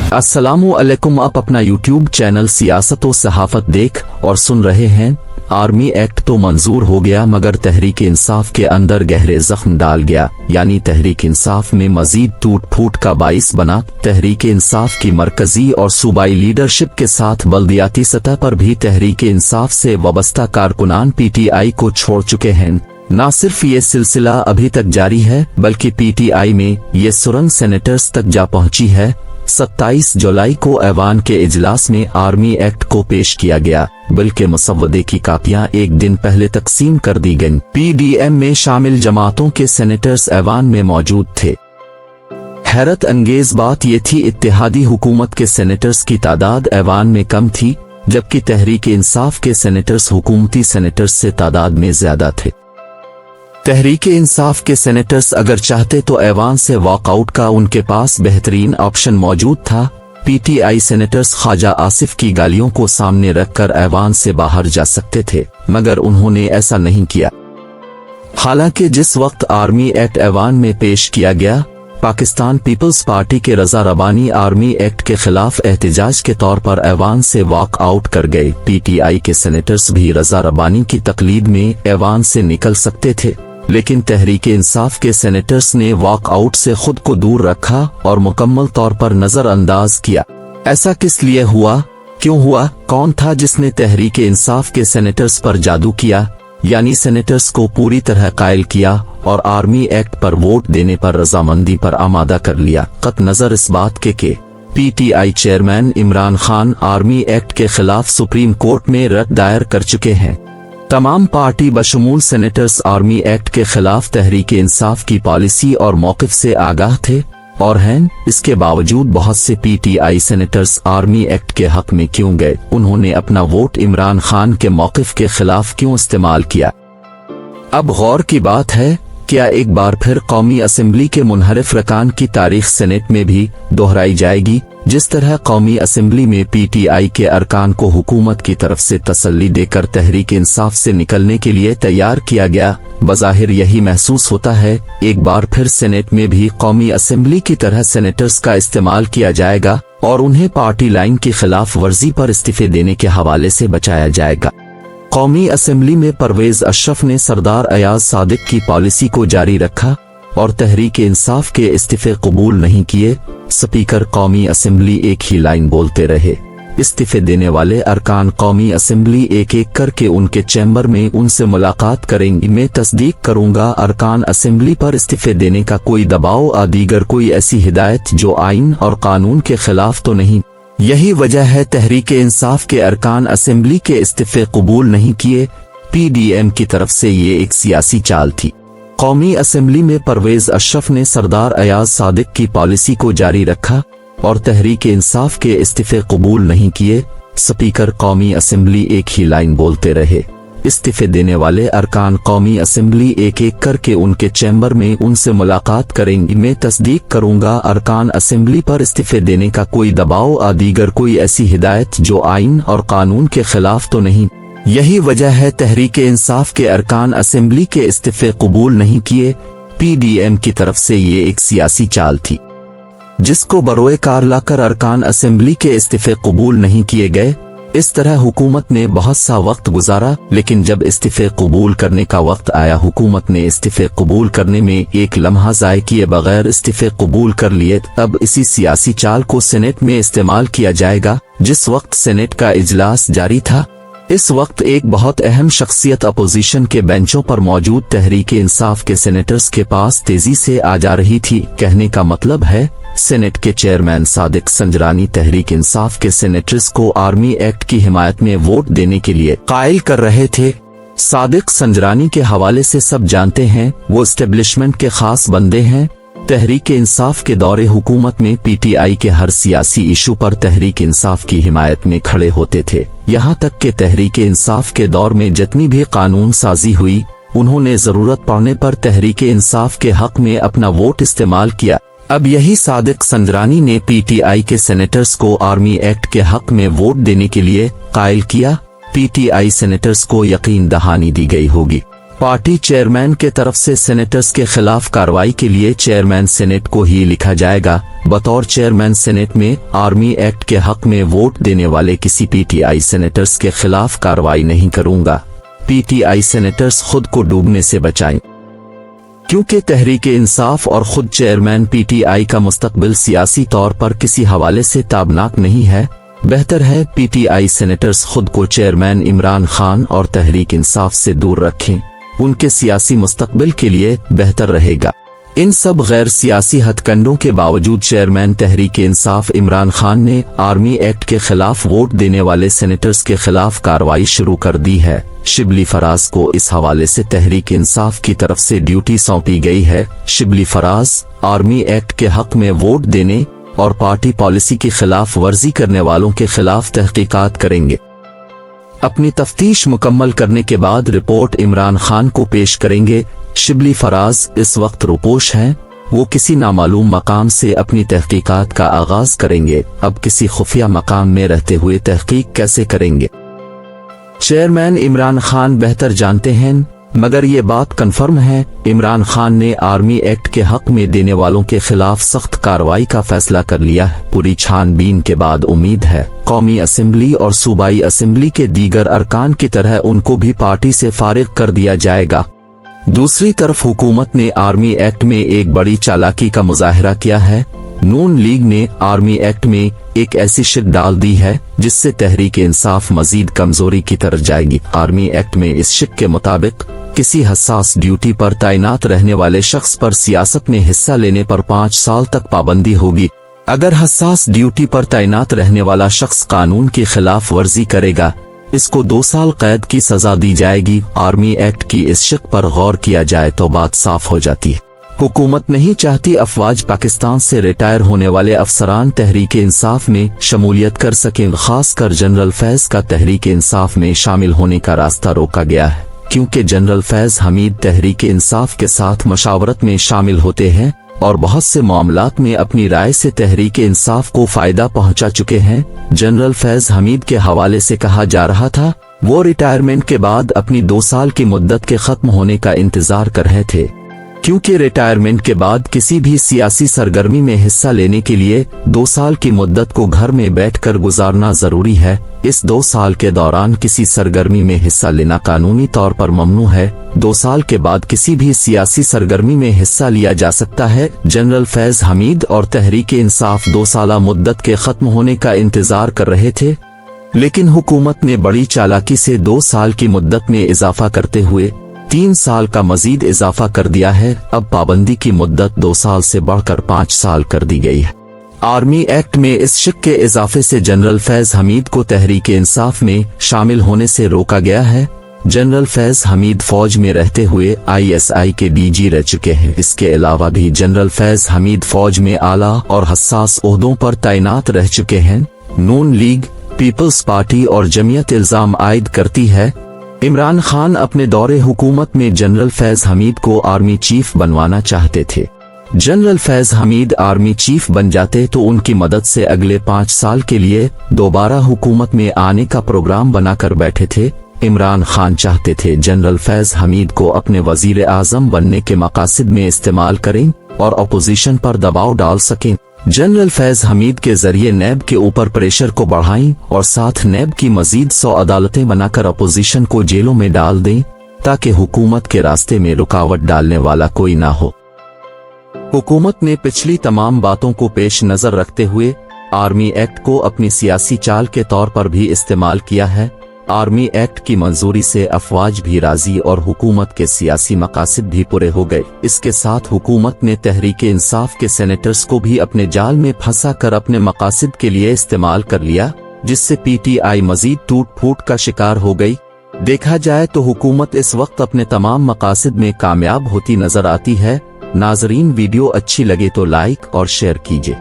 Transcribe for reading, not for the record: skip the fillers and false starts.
अस्सलामु अलैकुम। आप अपना यूट्यूब चैनल सियासत व सहाफत देख और सुन रहे हैं। आर्मी एक्ट तो मंजूर हो गया मगर तहरीक इंसाफ के अंदर गहरे जख्म डाल गया, यानी तहरीक इंसाफ में मजीद टूट फूट का बाइस बना। तहरीक इंसाफ की मरकजी और सूबाई लीडरशिप के साथ बल्दियाती सतह पर भी तहरीक इंसाफ से वाबस्ता कारकुनान पीटीआई को छोड़ चुके हैं। न सिर्फ ये सिलसिला अभी तक जारी है बल्कि पीटीआई में ये सुरंग सेनेटर्स तक जा पहुंची है। 27 जुलाई को ऐवान के इजलास में आर्मी एक्ट को पेश किया गया। बिल के मसवदे की कापियां एक दिन पहले तकसीम कर दी गईं। पीडीएम में शामिल जमातों के सेनेटर्स ऐवान में मौजूद थे। हैरत अंगेज बात ये थी, इत्तेहादी हुकूमत के सेनेटर्स की तादाद ऐवान में कम थी, जबकि तहरीक इंसाफ के सेनेटर्स हुकूमती सेनेटर्स से तादाद में ज्यादा थे। तहरीक इंसाफ के सेनेटर्स अगर चाहते तो ऐवान से वॉकआउट का उनके पास बेहतरीन ऑप्शन मौजूद था। पीटीआई सेनेटर्स ख्वाजा आसिफ की गालियों को सामने रखकर ऐवान से बाहर जा सकते थे, मगर उन्होंने ऐसा नहीं किया। हालांकि जिस वक्त आर्मी एक्ट ऐवान में पेश किया गया, पाकिस्तान पीपल्स पार्टी के रजा रबानी आर्मी एक्ट के खिलाफ एहतजाज के तौर पर ऐवान से वॉकआउट कर गए। पीटीआई के सेनेटर्स भी रजा रबानी की तकलीद में ऐवान से निकल सकते थे, लेकिन तहरीक इंसाफ के सेनेटर्स ने वॉकआउट से खुद को दूर रखा और मुकम्मल तौर पर नजरअंदाज किया। ऐसा किस लिए हुआ, क्यों हुआ, कौन था जिसने तहरीक इंसाफ के सेनेटर्स पर जादू किया, यानी सेनेटर्स को पूरी तरह कायल किया और आर्मी एक्ट पर वोट देने पर रजामंदी पर आमादा कर लिया। कत नजर इस बात के PTI chairman Imran Khan army act के खिलाफ सुप्रीम कोर्ट में रट दायर कर चुके हैं। तमाम पार्टी बशमूल सेनेटर्स आर्मी एक्ट के खिलाफ तहरीक इंसाफ की पॉलिसी और मौक़िफ़ से आगाह थे और हैं। इसके बावजूद बहुत से पीटीआई सेनेटर्स आर्मी एक्ट के हक में क्यों गए? उन्होंने अपना वोट इमरान खान के मौक़िफ़ के खिलाफ क्यों इस्तेमाल किया? अब गौर की बात है, क्या एक बार फिर कौमी असेंबली के मुनहरिफ रकान की तारीख सेनेट में भी दोहराई जाएगी? जिस तरह कौमी असेंबली में पीटीआई के अरकान को हुकूमत की तरफ से तसल्ली देकर तहरीक इंसाफ से निकलने के लिए तैयार किया गया, बज़ाहिर यही महसूस होता है एक बार फिर सेनेट में भी कौमी असेंबली की तरह सेनेटर्स का इस्तेमाल किया जाएगा और उन्हें पार्टी लाइन की खिलाफ वर्जी पर इस्तीफे देने के हवाले से बचाया जाएगा। कौमी असेंबली में परवेज अशरफ ने सरदार अयाज सादिक की पॉलिसी को जारी रखा और तहरीक इंसाफ के इस्तीफे कबूल नहीं किए। स्पीकर कौमी असेंबली एक ही लाइन बोलते रहे। इस्तीफे देने वाले अरकान कौमी असेंबली एक एक करके उनके चैम्बर में उनसे मुलाकात करेंगे। मैं तस्दीक करूंगा अरकान असेंबली पर इस्तीफे देने का कोई दबाव या दीगर कोई ऐसी हिदायत जो आइन और कानून के खिलाफ तो नहीं। यही वजह है तहरीक इंसाफ के अरकान असेंबली के इस्तीफे कबूल नहीं किए। पीडीएम की तरफ से ये एक सियासी चाल थी। कौमी असेंबली में परवेज अशरफ ने सरदार अयाज सादिक की पॉलिसी को जारी रखा और तहरीक इंसाफ के इस्तीफे कबूल नहीं किए। स्पीकर कौमी असेंबली एक ही लाइन बोलते रहे। इस्तीफे देने वाले अरकान कौमी असेंबली एक एक करके उनके चैम्बर में उनसे मुलाकात करेंगे। मैं तस्दीक करूंगा अरकान असेंबली पर इस्तीफे देने का कोई दबाव या दीगर कोई ऐसी हिदायत जो आइन और कानून के खिलाफ तो नहीं। यही वजह है तहरीक इंसाफ के अरकान असेंबली के इस्तीफे कबूल नहीं किए। पीडीएम की तरफ से ये एक सियासी चाल थी जिसको बरोए कार लाकर अरकान असेंबली के इस्तीफे कबूल नहीं किए गए। इस तरह हुकूमत ने बहुत सा वक्त गुजारा, लेकिन जब इस्तीफे कबूल करने का वक्त आया हुकूमत ने इस्तीफे कबूल करने में एक लम्हा ज़ाय किए बगैर इस्तीफे कबूल कर लिए। अब इसी सियासी चाल को सेनेट में इस्तेमाल किया जाएगा। जिस वक्त सेनेट का इजलास जारी था, इस वक्त एक बहुत अहम शख्सियत अपोजिशन के बेंचों पर मौजूद तहरीक इंसाफ के सेनेटर्स के पास तेजी से आ जा रही थी। कहने का मतलब है सेनेट के चेयरमैन सादिक संजरानी तहरीक इंसाफ के सेनेटर्स को आर्मी एक्ट की हिमायत में वोट देने के लिए कायल कर रहे थे। सादिक संजरानी के हवाले से सब जानते हैं, वो एस्टेब्लिशमेंट के खास बंदे हैं। तहरीक इंसाफ के दौरे हुकूमत में पीटीआई के हर सियासी इशू पर तहरीक इंसाफ की हिमायत में खड़े होते थे। यहाँ तक कि तहरीक इंसाफ के दौर में जितनी भी कानून साजी हुई, उन्होंने जरूरत पड़ने पर तहरीक इंसाफ के हक में अपना वोट इस्तेमाल किया। अब यही सादिक संजरानी ने पीटीआई के सेनेटर्स को आर्मी एक्ट के हक में वोट देने के लिए कायल किया। पीटीआई सेनेटर्स को यकीन दहानी दी गई होगी। पार्टी चेयरमैन के तरफ से सेनेटर्स के खिलाफ कार्रवाई के लिए चेयरमैन सेनेट को ही लिखा जाएगा। बतौर चेयरमैन सेनेट में आर्मी एक्ट के हक में वोट देने वाले किसी पीटीआई सेनेटर्स के खिलाफ कार्रवाई नहीं करूंगा। पीटीआई सेनेटर्स खुद को डूबने से बचाएं, क्योंकि तहरीक इंसाफ और खुद चेयरमैन पीटीआई का मुस्तकबिल सियासी तौर पर किसी हवाले से ताबनाक नहीं है। बेहतर है पीटीआई सेनेटर्स खुद को चेयरमैन इमरान खान और तहरीक इंसाफ से दूर रखें, उनके सियासी मुस्तकबिल के लिए बेहतर रहेगा। इन सब गैर सियासी हथकंडों के बावजूद चेयरमैन तहरीक इंसाफ इमरान खान ने आर्मी एक्ट के खिलाफ वोट देने वाले सेनेटर्स के खिलाफ कार्रवाई शुरू कर दी है। शिबली फराज को इस हवाले से तहरीक इंसाफ की तरफ से ड्यूटी सौंपी गई है। शिबली फराज आर्मी एक्ट के हक में वोट देने और पार्टी पॉलिसी की खिलाफ वर्जी करने वालों के खिलाफ तहकीकात करेंगे। अपनी तफ्तीश मुकम्मल करने के बाद रिपोर्ट इमरान खान को पेश करेंगे। शिबली फराज इस वक्त रुपोश हैं, वो किसी नामालूम मकाम से अपनी तहकीकात का आगाज करेंगे। अब किसी खुफिया मकाम में रहते हुए तहकीक कैसे करेंगे, चेयरमैन इमरान खान बेहतर जानते हैं। मगर ये बात कन्फर्म है, इमरान खान ने आर्मी एक्ट के हक में देने वालों के खिलाफ सख्त कार्रवाई का फैसला कर लिया है। पूरी छानबीन के बाद उम्मीद है कौमी असेंबली और सूबाई असेंबली के दीगर अरकान की तरह उनको भी पार्टी से फारिग कर दिया जाएगा। दूसरी तरफ हुकूमत ने आर्मी एक्ट में एक बड़ी चालाकी का मुजाहिरा किया है। नून लीग ने आर्मी एक्ट में एक ऐसी शिक डाल दी है जिससे तहरीक इंसाफ मजीद कमजोरी की तरफ जाएगी। आर्मी एक्ट में इस शिक के मुताबिक किसी हसास ड्यूटी पर तैनात रहने वाले शख्स पर सियासत में हिस्सा लेने पर 5 साल तक पाबंदी होगी। अगर हसास ड्यूटी पर तैनात रहने वाला शख्स कानून की खिलाफ वर्जी करेगा, इसको 2 साल कैद की सजा दी जाएगी। आर्मी एक्ट की इस शिक पर गौर किया जाए तो बात साफ हो जाती है। हुकूमत नहीं चाहती अफवाज पाकिस्तान से रिटायर होने वाले अफसरान तहरीक इंसाफ में शमूलियत कर सकें। खासकर जनरल फैज का तहरीक इंसाफ में शामिल होने का रास्ता रोका गया है, क्योंकि जनरल फैज हमीद तहरीक इंसाफ के साथ मशावरत में शामिल होते हैं और बहुत से मामलात में अपनी राय से तहरीक इंसाफ को फायदा पहुंचा चुके हैं। जनरल फैज हमीद के हवाले से कहा जा रहा था वो रिटायरमेंट के बाद अपनी 2 साल की मुद्दत के खत्म होने का इंतजार कर रहे थे, क्योंकि रिटायरमेंट के बाद किसी भी सियासी सरगर्मी में हिस्सा लेने के लिए 2 साल की मुद्दत को घर में बैठकर गुजारना जरूरी है। इस 2 साल के दौरान किसी सरगर्मी में हिस्सा लेना कानूनी तौर पर ममनू है। 2 साल के बाद किसी भी सियासी सरगर्मी में हिस्सा लिया जा सकता है। जनरल फैज हमीद और तहरीक इंसाफ 2 साला मुद्दत के खत्म होने का इंतजार कर रहे थे, लेकिन हुकूमत ने बड़ी चालाकी से 2 साल की मुद्दत में इजाफा करते हुए 3 साल का मजीद इजाफा कर दिया है। अब पाबंदी की मुद्दत 2 साल से बढ़कर 5 साल कर दी गई है। आर्मी एक्ट में इस शिक के इजाफे से जनरल फैज हमीद को तहरीक इंसाफ में शामिल होने से रोका गया है। जनरल फैज हमीद फौज में रहते हुए ISI के DG रह चुके हैं। इसके अलावा भी जनरल फैज हमीद फौज में आला और हसास ओहदों पर तैनात रह चुके हैं। नून लीग, पीपल्स पार्टी और जमीयत इल्जाम आयद करती है इमरान खान अपने दौरे हुकूमत में जनरल फैज हमीद को आर्मी चीफ बनवाना चाहते थे। General Faiz Hamid army chief बन जाते तो उनकी मदद से अगले 5 साल के लिए दोबारा हुकूमत में आने का प्रोग्राम बनाकर बैठे थे। इमरान खान चाहते थे जनरल फैज हमीद को अपने वजीर आजम बनने के मकासद में इस्तेमाल करें और अपोजिशन पर दबाव डाल सकें। जनरल फैज हमीद के जरिए नैब के ऊपर प्रेशर को बढ़ाएं और साथ नैब की मजीद 100 अदालतें बनाकर अपोजिशन को जेलों में डाल दें, ताकि हुकूमत के रास्ते में रुकावट डालने वाला कोई ना हो। हुकूमत ने पिछली तमाम बातों को पेश नजर रखते हुए आर्मी एक्ट को अपनी सियासी चाल के तौर पर भी इस्तेमाल किया है। आर्मी एक्ट की मंजूरी से अफवाज भी राजी और हुकूमत के सियासी मकासद भी पूरे हो गए। इसके साथ हुकूमत ने तहरीक इंसाफ के सेनेटर्स को भी अपने जाल में फंसा कर अपने मकासद के लिए इस्तेमाल कर लिया, जिससे PTI मजीद टूट फूट का शिकार हो गई। देखा जाए तो हुकूमत इस वक्त अपने तमाम मकासद में कामयाब होती नजर आती है। नाजरीन, वीडियो अच्छी लगे तो लाइक और शेयर कीजिए।